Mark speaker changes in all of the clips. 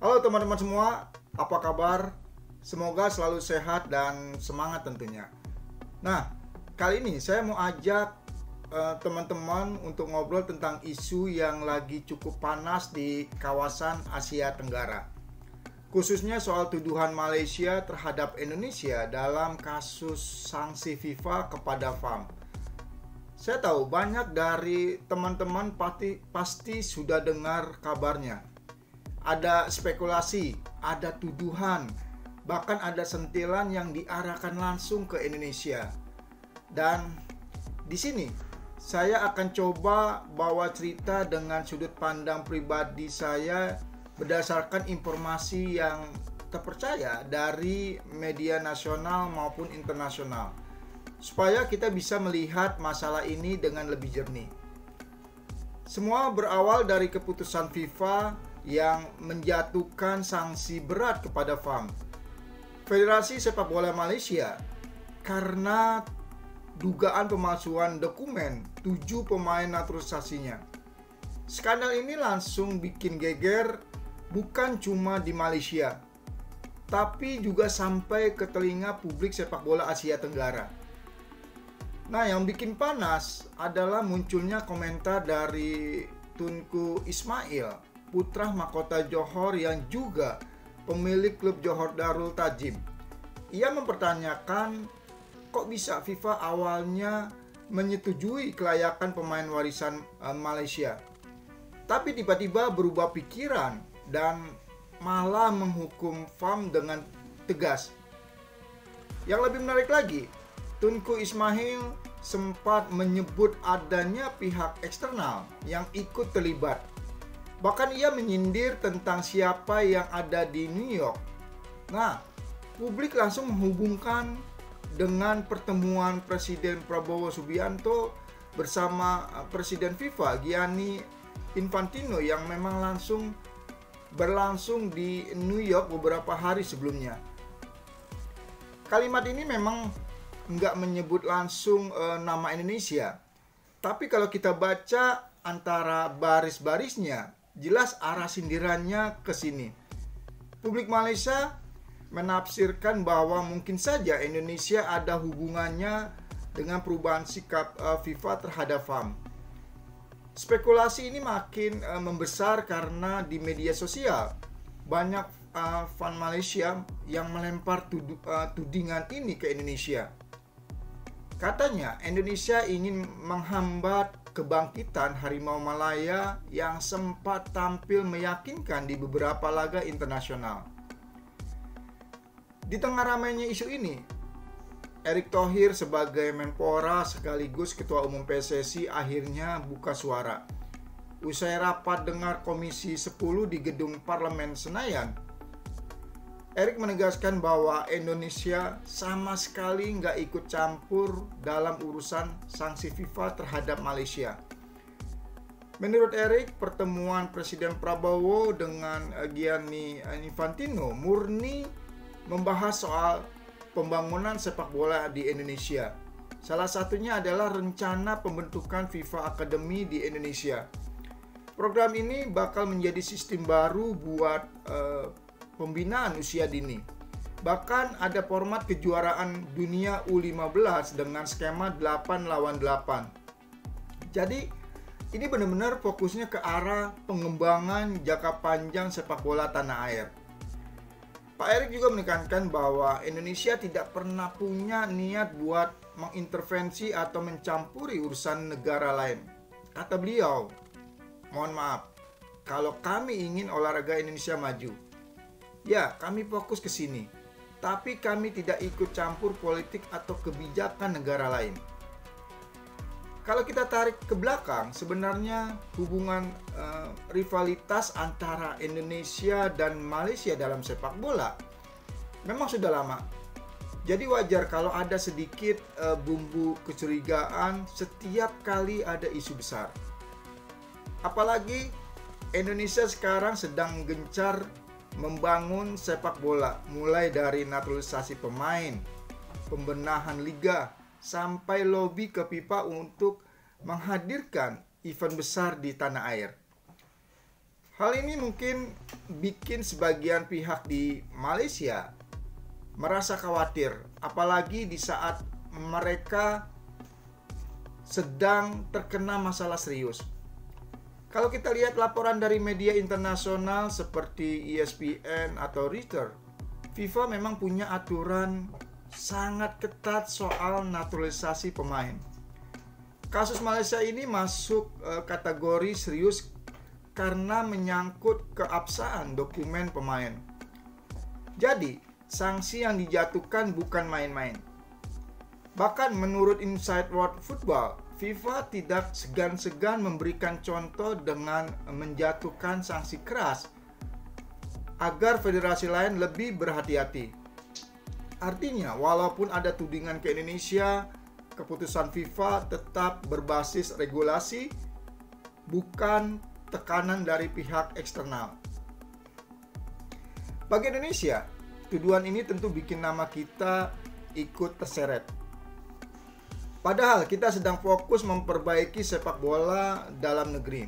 Speaker 1: Halo teman-teman semua, apa kabar? Semoga selalu sehat dan semangat tentunya. Nah, kali ini saya mau ajak teman-teman untuk ngobrol tentang isu yang lagi cukup panas di kawasan Asia Tenggara. Khususnya soal tuduhan Malaysia terhadap Indonesia dalam kasus sanksi FIFA kepada FAM. Saya tahu banyak dari teman-teman pasti sudah dengar kabarnya. Ada spekulasi, ada tuduhan, bahkan ada sentilan yang diarahkan langsung ke Indonesia. Dan di sini saya akan coba bawa cerita dengan sudut pandang pribadi saya berdasarkan informasi yang terpercaya dari media nasional maupun internasional, supaya kita bisa melihat masalah ini dengan lebih jernih. Semua berawal dari keputusan FIFA yang menjatuhkan sanksi berat kepada FAM, Federasi Sepak Bola Malaysia, karena dugaan pemalsuan dokumen 7 pemain naturalisasinya. Skandal ini langsung bikin geger bukan cuma di Malaysia, tapi juga sampai ke telinga publik sepak bola Asia Tenggara. Nah, yang bikin panas adalah munculnya komentar dari Tunku Ismail, putra mahkota Johor yang juga pemilik klub Johor Darul Tajim. Ia mempertanyakan, kok bisa FIFA awalnya menyetujui kelayakan pemain warisan Malaysia, tapi tiba-tiba berubah pikiran dan malah menghukum FAM dengan tegas. Yang lebih menarik lagi, Tunku Ismail sempat menyebut adanya pihak eksternal yang ikut terlibat. Bahkan ia menyindir tentang siapa yang ada di New York. Nah, publik langsung menghubungkan dengan pertemuan Presiden Prabowo Subianto bersama Presiden FIFA Gianni Infantino yang memang berlangsung di New York beberapa hari sebelumnya. Kalimat ini memang nggak menyebut langsung nama Indonesia, tapi kalau kita baca antara baris-barisnya, jelas arah sindirannya ke sini. Publik Malaysia menafsirkan bahwa mungkin saja Indonesia ada hubungannya dengan perubahan sikap FIFA terhadap FAM. Spekulasi ini makin membesar karena di media sosial banyak fan Malaysia yang melempar tudingan ini ke Indonesia. Katanya Indonesia ingin menghambat kebangkitan Harimau Malaya yang sempat tampil meyakinkan di beberapa laga internasional. Di tengah ramainya isu ini, Erick Thohir sebagai Menpora sekaligus Ketua Umum PSSI akhirnya buka suara. Usai rapat dengar Komisi 10 di Gedung Parlemen Senayan, Erick menegaskan bahwa Indonesia sama sekali nggak ikut campur dalam urusan sanksi FIFA terhadap Malaysia. Menurut Erick, pertemuan Presiden Prabowo dengan Gianni Infantino murni membahas soal pembangunan sepak bola di Indonesia. Salah satunya adalah rencana pembentukan FIFA Academy di Indonesia. Program ini bakal menjadi sistem baru buat pembinaan usia dini. Bahkan ada format kejuaraan dunia U15 dengan skema 8 lawan 8. Jadi ini benar-benar fokusnya ke arah pengembangan jangka panjang sepak bola tanah air. Pak Erick juga menekankan bahwa Indonesia tidak pernah punya niat buat mengintervensi atau mencampuri urusan negara lain. Kata beliau, mohon maaf, kalau kami ingin olahraga Indonesia maju, ya, kami fokus ke sini, tapi kami tidak ikut campur politik atau kebijakan negara lain. Kalau kita tarik ke belakang, sebenarnya hubungan rivalitas antara Indonesia dan Malaysia dalam sepak bola memang sudah lama. Jadi wajar kalau ada sedikit bumbu kecurigaan setiap kali ada isu besar. Apalagi Indonesia sekarang sedang gencar membangun sepak bola, mulai dari naturalisasi pemain, pembenahan liga, sampai lobi ke FIFA untuk menghadirkan event besar di tanah air. Hal ini mungkin bikin sebagian pihak di Malaysia merasa khawatir, apalagi di saat mereka sedang terkena masalah serius. Kalau kita lihat laporan dari media internasional seperti ESPN atau Reuters, FIFA memang punya aturan sangat ketat soal naturalisasi pemain. Kasus Malaysia ini masuk kategori serius karena menyangkut keabsahan dokumen pemain. Jadi, sanksi yang dijatuhkan bukan main-main. Bahkan menurut Inside World Football, FIFA tidak segan-segan memberikan contoh dengan menjatuhkan sanksi keras agar federasi lain lebih berhati-hati. Artinya, walaupun ada tudingan ke Indonesia, keputusan FIFA tetap berbasis regulasi, bukan tekanan dari pihak eksternal. Bagi Indonesia, tuduhan ini tentu bikin nama kita ikut terseret. Padahal kita sedang fokus memperbaiki sepak bola dalam negeri.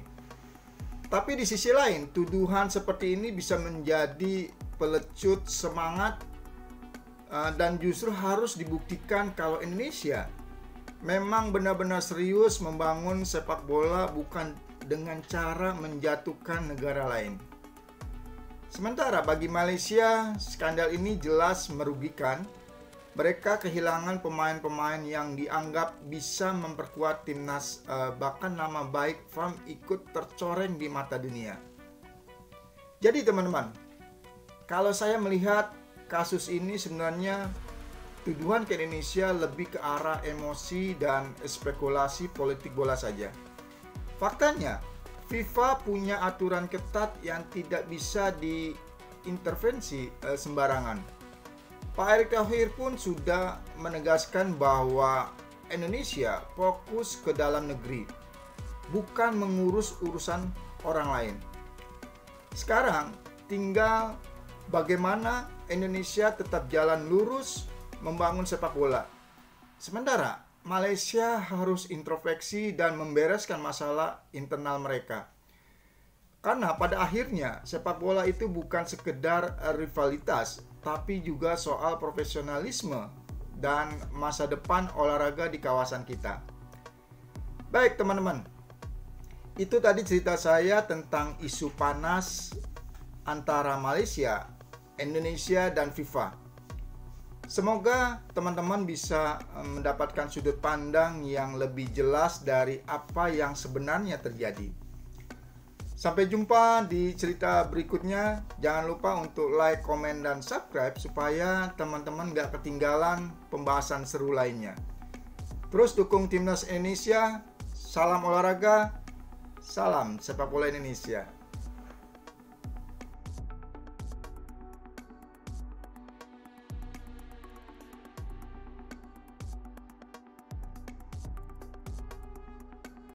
Speaker 1: Tapi di sisi lain, tuduhan seperti ini bisa menjadi pelecut semangat dan justru harus dibuktikan kalau Indonesia memang benar-benar serius membangun sepak bola bukan dengan cara menjatuhkan negara lain. Sementara bagi Malaysia, skandal ini jelas merugikan. Mereka kehilangan pemain-pemain yang dianggap bisa memperkuat timnas, bahkan nama baik FAM ikut tercoreng di mata dunia. Jadi teman-teman, kalau saya melihat kasus ini sebenarnya tuduhan ke Indonesia lebih ke arah emosi dan spekulasi politik bola saja. Faktanya, FIFA punya aturan ketat yang tidak bisa diintervensi sembarangan. Pak Erick Thohir pun sudah menegaskan bahwa Indonesia fokus ke dalam negeri, bukan mengurus urusan orang lain. Sekarang tinggal bagaimana Indonesia tetap jalan lurus membangun sepak bola. Sementara Malaysia harus introspeksi dan membereskan masalah internal mereka. Karena pada akhirnya sepak bola itu bukan sekedar rivalitas, tapi juga soal profesionalisme dan masa depan olahraga di kawasan kita. Baik teman-teman, itu tadi cerita saya tentang isu panas antara Malaysia, Indonesia, dan FIFA. Semoga teman-teman bisa mendapatkan sudut pandang yang lebih jelas dari apa yang sebenarnya terjadi. Sampai jumpa di cerita berikutnya. Jangan lupa untuk like, komen, dan subscribe supaya teman-teman gak ketinggalan pembahasan seru lainnya. Terus dukung Timnas Indonesia. Salam olahraga, salam sepak bola Indonesia.